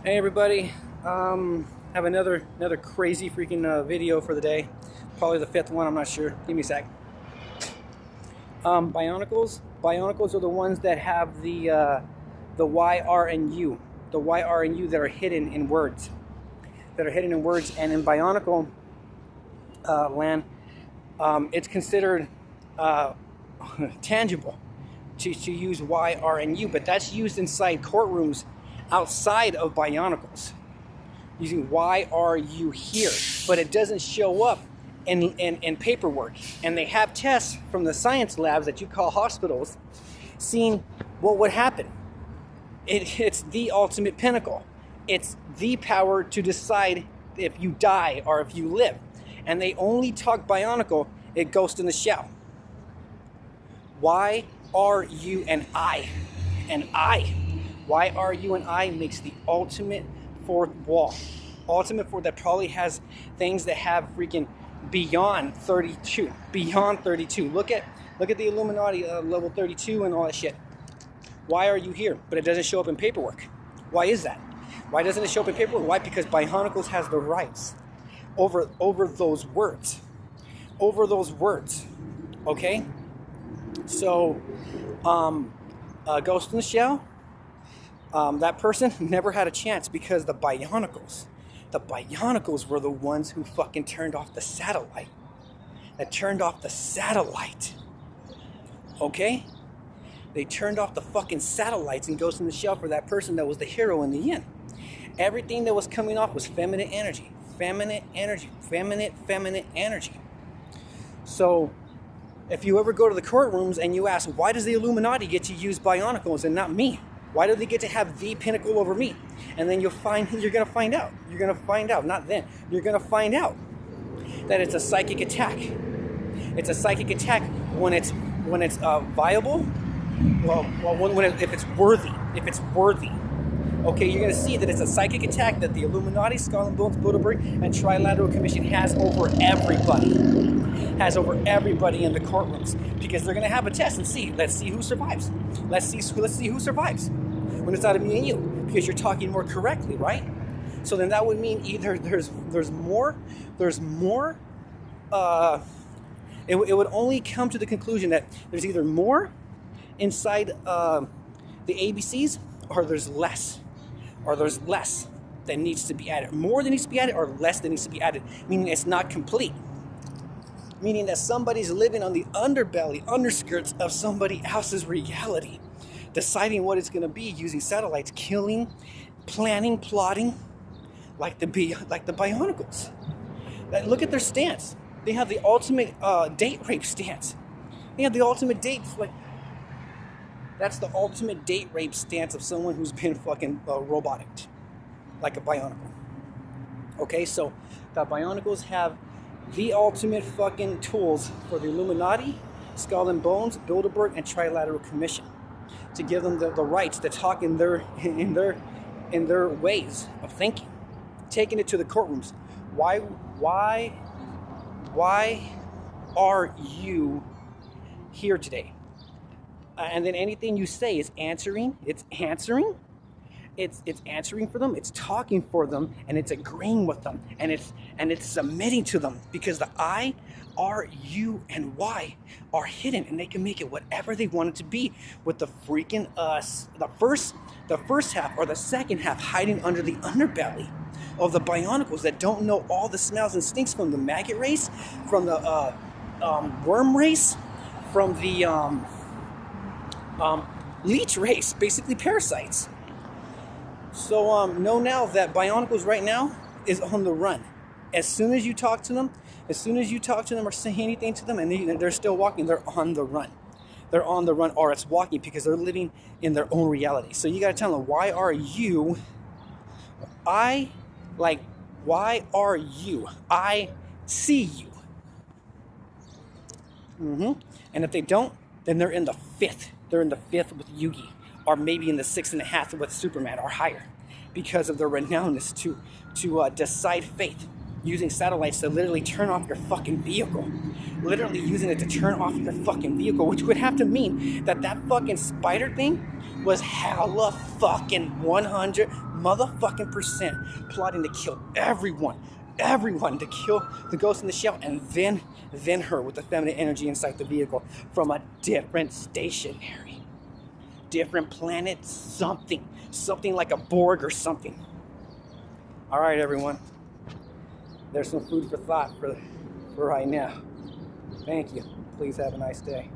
Hey everybody, have another crazy freaking video for the day. Probably the fifth one, I'm not sure. Give me a sec. Bionicles. Bionicles are the ones that have the Y, R, and U. The Y, R, and U that are hidden in words. And in bionicle land, it's considered tangible to use Y, R, and U, but that's used inside courtrooms outside of bionicles, using Y, R, U here, but it doesn't show up in paperwork. And they have tests from the science labs that you call hospitals, seeing what would happen. It's the ultimate pinnacle. It's the power to decide if you die or if you live. And they only talk bionicle, it Ghost in the Shell. Y, R, U, and I. Y, R, U, and I makes the ultimate fourth wall. Ultimate fourth that probably has things that have freaking beyond 32. Beyond 32. Look at the Illuminati level 32 and all that shit. Why are you here? But it doesn't show up in paperwork. Why is that? Why doesn't it show up in paperwork? Why? Because Bionicles has the rights over those words. Over those words. Okay? So, Ghost in the Shell, that person never had a chance because the Bionicles were the ones who fucking turned off the satellite. Okay? They turned off the fucking satellites and Ghost in the Shell for that person that was the hero in the end. Everything that was coming off was feminine energy. Feminine energy. So, if you ever go to the courtrooms and you ask, why does the Illuminati get to use Bionicles and not me? Why do they get to have the pinnacle over me? And then you're gonna find out. You're gonna find out, not then. You're gonna find out that it's a psychic attack. It's a psychic attack when it's viable. If it's worthy. Okay, you're gonna see that it's a psychic attack that the Illuminati, Skull and Bones, Bilderberg, and Trilateral Commission has over everybody. In the courtrooms, because they're gonna have a test and see. Let's see who survives. Let's see who survives when it's out of me and you, because you're talking more correctly, right? So then that would mean either there's more. It would only come to the conclusion that there's either more inside the ABCs, or there's less that needs to be added. More that needs to be added, or less that needs to be added, meaning it's not complete. Meaning that somebody's living on the underskirts of somebody else's reality, deciding what it's going to be using satellites, killing, planning, plotting, like the Bionicles. Look at their stance. They have the ultimate date rape stance. They have the ultimate date. That's the ultimate date rape stance of someone who's been fucking robotic, like a Bionicle. Okay, so the Bionicles have the ultimate fucking tools for the Illuminati, Skull and Bones, Bilderberg, and Trilateral Commission, to give them the rights to talk in their ways of thinking, taking it to the courtrooms. Why are you here today? And then anything you say is answering. It's answering. It's answering for them, it's talking for them, and it's agreeing with them, and it's submitting to them, because the I, R, U, and Y are hidden, and they can make it whatever they want it to be, with the freaking the first half or the second half hiding under the underbelly of the Bionicles that don't know all the smells and stinks from the maggot race, from the worm race, from the leech race, basically parasites. So know now that Bionicles right now is on the run. As soon as you talk to them or say anything to them, and they're still walking, they're on the run. They're on the run, or it's walking, because they're living in their own reality. So you got to tell them, why are you? I see you. And if they don't, then they're in the fifth. They're in the fifth with Yugi, or maybe in the 6.5 with Superman, or higher, because of their renownedness to decide fate, using satellites to literally turn off your fucking vehicle. literally using it to turn off your fucking vehicle, which would have to mean that that fucking spider thing was hella fucking 100 motherfucking percent plotting to kill everyone to kill the ghost in the shell, and then her with the feminine energy inside the vehicle from a different stationary, different planet, something like a Borg or something. All right, everyone. There's some food for thought for right now. Thank you. Please have a nice day.